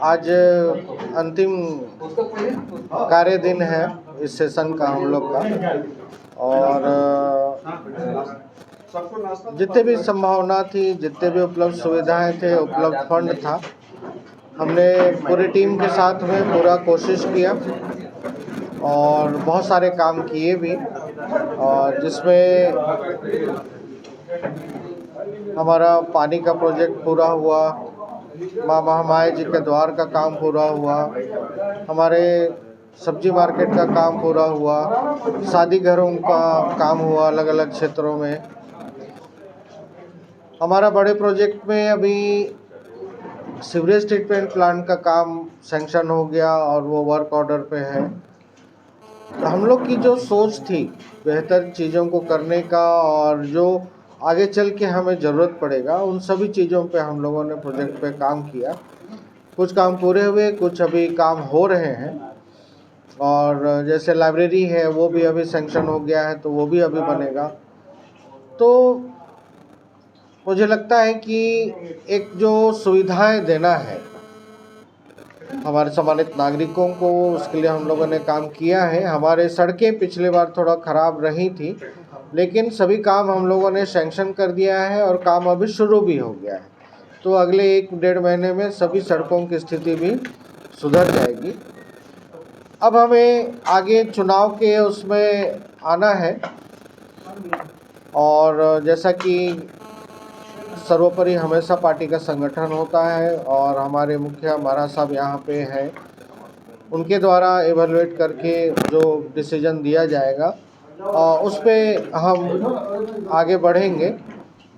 आज अंतिम कार्य दिन है इस सेशन का हम लोग का, और जितने भी संभावना थी, जितने भी उपलब्ध सुविधाएं थे, उपलब्ध फंड था, हमने पूरी टीम के साथ में पूरा कोशिश किया और बहुत सारे काम किए भी, और जिसमें हमारा पानी का प्रोजेक्ट पूरा हुआ, माँ महामाया जी के द्वार का काम पूरा हुआ, हमारे सब्जी मार्केट का काम पूरा हुआ, शादी घरों का काम हुआ अलग अलग क्षेत्रों में। हमारा बड़े प्रोजेक्ट में अभी सीवरेज ट्रीटमेंट प्लांट का काम सैंक्शन हो गया और वो वर्क ऑर्डर पे है। तो हम लोग की जो सोच थी बेहतर चीज़ों को करने का और जो आगे चल के हमें ज़रूरत पड़ेगा, उन सभी चीज़ों पे हम लोगों ने प्रोजेक्ट पे काम किया। कुछ काम पूरे हुए, कुछ अभी काम हो रहे हैं, और जैसे लाइब्रेरी है वो भी अभी सैंक्शन हो गया है, तो वो भी अभी बनेगा। तो मुझे लगता है कि एक जो सुविधाएं देना है हमारे सम्मानित नागरिकों को, उसके लिए हम लोगों ने काम किया है। हमारे सड़कें पिछले बार थोड़ा ख़राब रही थी, लेकिन सभी काम हम लोगों ने सैंक्शन कर दिया है और काम अभी शुरू भी हो गया है। तो अगले 1-1.5 महीने में सभी सड़कों की स्थिति भी सुधर जाएगी। अब हमें आगे चुनाव के उसमें आना है, और जैसा कि सर्वोपरि हमेशा पार्टी का संगठन होता है और हमारे मुखिया महाराज साहब यहाँ पे हैं, उनके द्वारा एवेलुएट करके जो डिसीजन दिया जाएगा उस पे हम आगे बढ़ेंगे,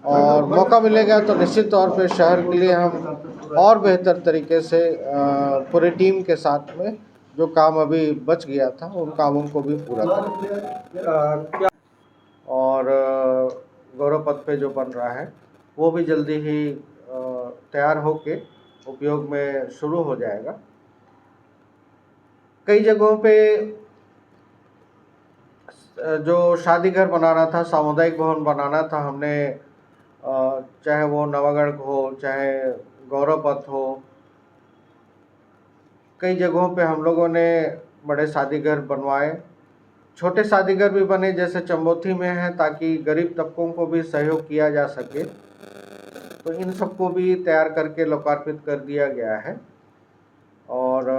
और मौका मिलेगा तो निश्चित तौर पे शहर के लिए हम और बेहतर तरीके से पूरी टीम के साथ में जो काम अभी बच गया था उन कामों को भी पूरा करेंगे। और गौरव पथ पे जो बन रहा है वो भी जल्दी ही तैयार होके उपयोग में शुरू हो जाएगा। कई जगहों पे जो शादी घर बनाना था, सामुदायिक भवन बनाना था, हमने चाहे वो नवागढ़ हो, चाहे गौरव पथ हो, कई जगहों पे हम लोगों ने बड़े शादी घर बनवाए। छोटे शादी घर भी बने जैसे चंबोथी में है, ताकि गरीब तबकों को भी सहयोग किया जा सके। तो इन सबको भी तैयार करके लोकार्पित कर दिया गया है, और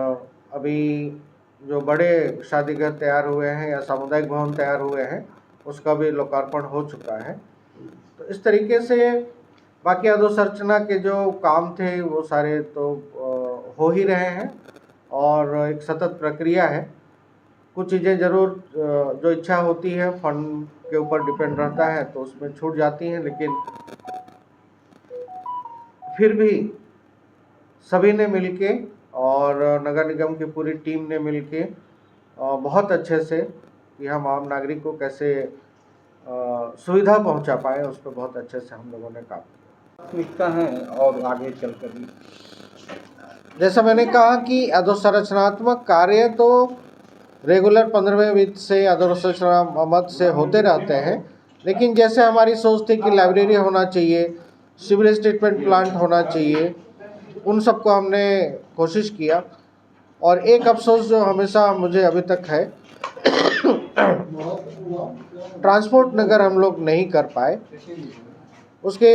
अभी जो बड़े शादी घर तैयार हुए हैं या सामुदायिक भवन तैयार हुए हैं उसका भी लोकार्पण हो चुका है। तो इस तरीके से बाकी अधोसंरचना के जो काम थे वो सारे तो हो ही रहे हैं, और एक सतत प्रक्रिया है। कुछ चीज़ें ज़रूर जो इच्छा होती है फंड के ऊपर डिपेंड रहता है तो उसमें छूट जाती हैं, लेकिन फिर भी सभी ने मिलके और नगर निगम की पूरी टीम ने मिलके बहुत अच्छे से कि हम आम नागरिक को कैसे सुविधा पहुंचा पाए, उस पर बहुत अच्छे से हम लोगों ने काम किया। प्राथमिकता है और आगे चलकर भी जैसा मैंने कहा कि अधोसंरचनात्मक कार्य तो रेगुलर 15वें वित्त से अधोसंरचना मद से होते रहते हैं, लेकिन जैसे हमारी सोच थी कि लाइब्रेरी होना चाहिए, सीवरेज ट्रीटमेंट प्लांट होना चाहिए, उन सबको हमने कोशिश किया। और एक अफसोस जो हमेशा मुझे अभी तक है, ट्रांसपोर्ट नगर हम लोग नहीं कर पाए। उसके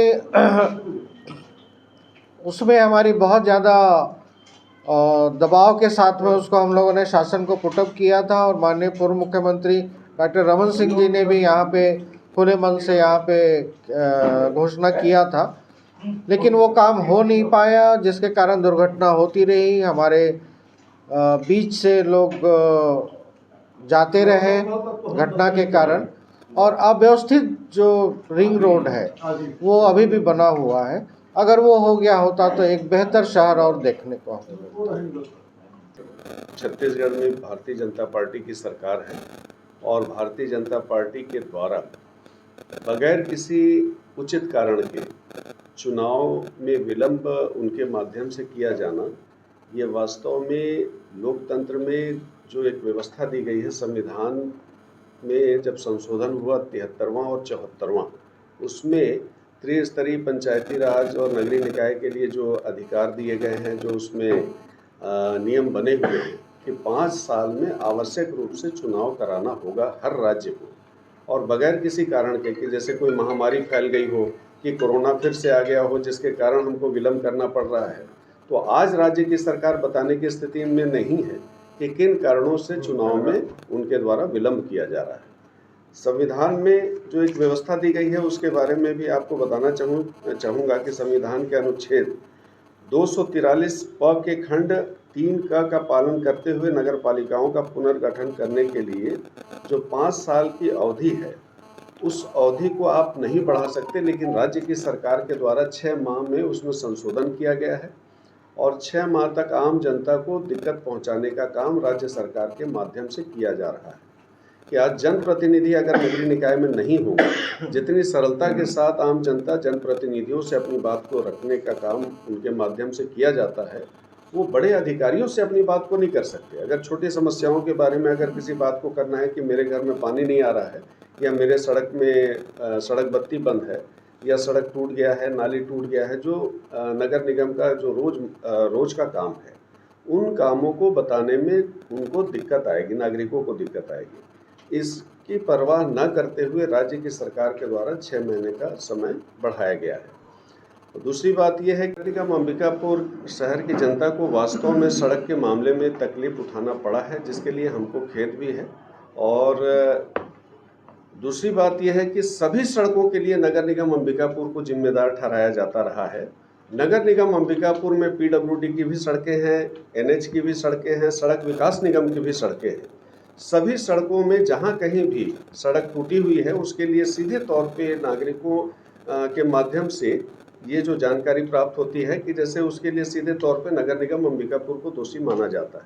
उसमें हमारी बहुत ज़्यादा दबाव के साथ में उसको हम लोगों ने शासन को पुटअप किया था, और माननीय पूर्व मुख्यमंत्री डॉक्टर रमन सिंह जी ने भी यहाँ पे खुले मन से यहाँ पे घोषणा किया था, लेकिन वो काम हो नहीं पाया, जिसके कारण दुर्घटना होती रही। हमारे बीच से लोग जाते रहे घटना के कारण, और अव्यवस्थित जो रिंग रोड है वो अभी भी बना हुआ है। अगर वो हो गया होता तो एक बेहतर शहर और देखने को छत्तीसगढ़ में भारतीय जनता पार्टी की सरकार है, और भारतीय जनता पार्टी के द्वारा बगैर किसी उचित कारण के चुनाव में विलंब उनके माध्यम से किया जाना, ये वास्तव में लोकतंत्र में जो एक व्यवस्था दी गई है संविधान में, जब संशोधन हुआ 73वां और 74वां, उसमें त्रिस्तरीय पंचायती राज और नगरीय निकाय के लिए जो अधिकार दिए गए हैं, जो उसमें नियम बने हुए हैं कि 5 साल में आवश्यक रूप से चुनाव कराना होगा हर राज्य को, और बगैर किसी कारण के कि जैसे कोई महामारी फैल गई हो, कि कोरोना फिर से आ गया हो जिसके कारण हमको विलम्ब करना पड़ रहा है, तो आज राज्य की सरकार बताने की स्थिति में नहीं है कि किन कारणों से चुनाव में उनके द्वारा विलम्ब किया जा रहा है। संविधान में जो एक व्यवस्था दी गई है उसके बारे में भी आपको बताना चाहूँगा कि संविधान के अनुच्छेद 243 प के खंड 3 का पालन करते हुए नगर पालिकाओं का पुनर्गठन करने के लिए जो 5 साल की अवधि है, उस अवधि को आप नहीं बढ़ा सकते, लेकिन राज्य की सरकार के द्वारा 6 माह में उसमें संशोधन किया गया है और 6 माह तक आम जनता को दिक्कत पहुंचाने का काम राज्य सरकार के माध्यम से किया जा रहा है। कि आज जनप्रतिनिधि अगर नगरीय निकाय में नहीं होगा, जितनी सरलता के साथ आम जनता जनप्रतिनिधियों से अपनी बात को रखने का काम उनके माध्यम से किया जाता है, वो बड़े अधिकारियों से अपनी बात को नहीं कर सकते। अगर छोटी समस्याओं के बारे में अगर किसी बात को करना है कि मेरे घर में पानी नहीं आ रहा है, या मेरे सड़क में सड़क बत्ती बंद है, या सड़क टूट गया है, नाली टूट गया है, जो नगर निगम का जो रोज का काम है, उन कामों को बताने में उनको दिक्कत आएगी, नागरिकों को दिक्कत आएगी। इसकी परवाह न करते हुए राज्य की सरकार के द्वारा 6 महीने का समय बढ़ाया गया है। तो दूसरी बात यह है कि नगर निगम अंबिकापुर शहर की जनता को वास्तव में सड़क के मामले में तकलीफ उठाना पड़ा है, जिसके लिए हमको खेद भी है। और दूसरी बात यह है कि सभी सड़कों के लिए नगर निगम अंबिकापुर को जिम्मेदार ठहराया जाता रहा है। नगर निगम अंबिकापुर में PWD की भी सड़कें हैं, NH की भी सड़कें हैं, सड़क विकास निगम की भी सड़कें हैं। सभी सड़कों में जहां कहीं भी सड़क टूटी हुई है, उसके लिए सीधे तौर पे नागरिकों के माध्यम से ये जो जानकारी प्राप्त होती है कि जैसे उसके लिए सीधे तौर पे नगर निगम अंबिकापुर को दोषी माना जाता है,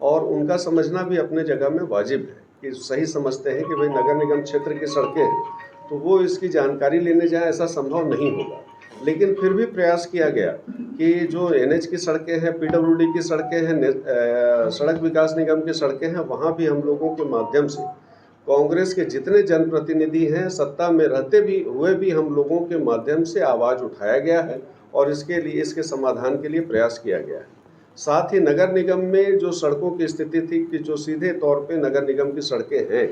और उनका समझना भी अपने जगह में वाजिब है कि सही समझते हैं कि भाई नगर निगम क्षेत्र की सड़कें हैं, तो वो इसकी जानकारी लेने जाए ऐसा संभव नहीं होगा। लेकिन फिर भी प्रयास किया गया कि जो NH की सड़कें हैं, PWD की सड़कें हैं, सड़क विकास निगम की सड़कें हैं, वहाँ भी हम लोगों के माध्यम से कांग्रेस के जितने जनप्रतिनिधि हैं, सत्ता में रहते भी हुए भी हम लोगों के माध्यम से आवाज़ उठाया गया है और इसके लिए, इसके समाधान के लिए प्रयास किया गया है। साथ ही नगर निगम में जो सड़कों की स्थिति थी कि जो सीधे तौर पे नगर निगम की सड़कें हैं,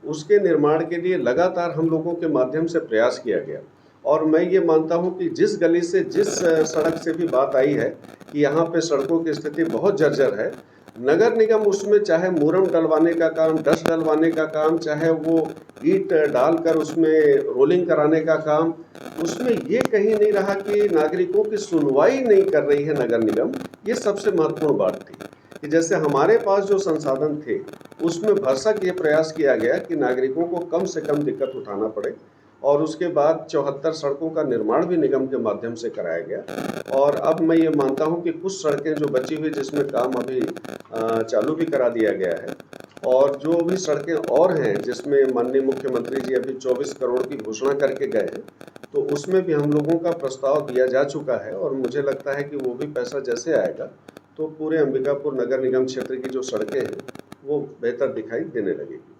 उसके निर्माण के लिए लगातार हम लोगों के माध्यम से प्रयास किया गया। और मैं ये मानता हूँ कि जिस गली से, जिस सड़क से भी बात आई है कि यहाँ पे सड़कों की स्थिति बहुत जर्जर है, नगर निगम उसमें चाहे मूरम डलवाने का काम, डस्ट डलवाने का काम, चाहे वो ईंट डालकर उसमें रोलिंग कराने का काम, उसमें ये कहीं नहीं रहा कि नागरिकों की सुनवाई नहीं कर रही है नगर निगम। ये सबसे महत्वपूर्ण बात थी कि जैसे हमारे पास जो संसाधन थे उसमें भरसक ये प्रयास किया गया कि नागरिकों को कम से कम दिक्कत उठाना पड़े, और उसके बाद 74 सड़कों का निर्माण भी निगम के माध्यम से कराया गया। और अब मैं ये मानता हूँ कि कुछ सड़कें जो बची हुई, जिसमें काम अभी चालू भी करा दिया गया है, और जो भी सड़कें और हैं जिसमें माननीय मुख्यमंत्री जी अभी 24 करोड़ की घोषणा करके गए हैं, तो उसमें भी हम लोगों का प्रस्ताव दिया जा चुका है। और मुझे लगता है कि वो भी पैसा जैसे आएगा तो पूरे अंबिकापुर नगर निगम क्षेत्र की जो सड़कें हैं वो बेहतर दिखाई देने लगेगी।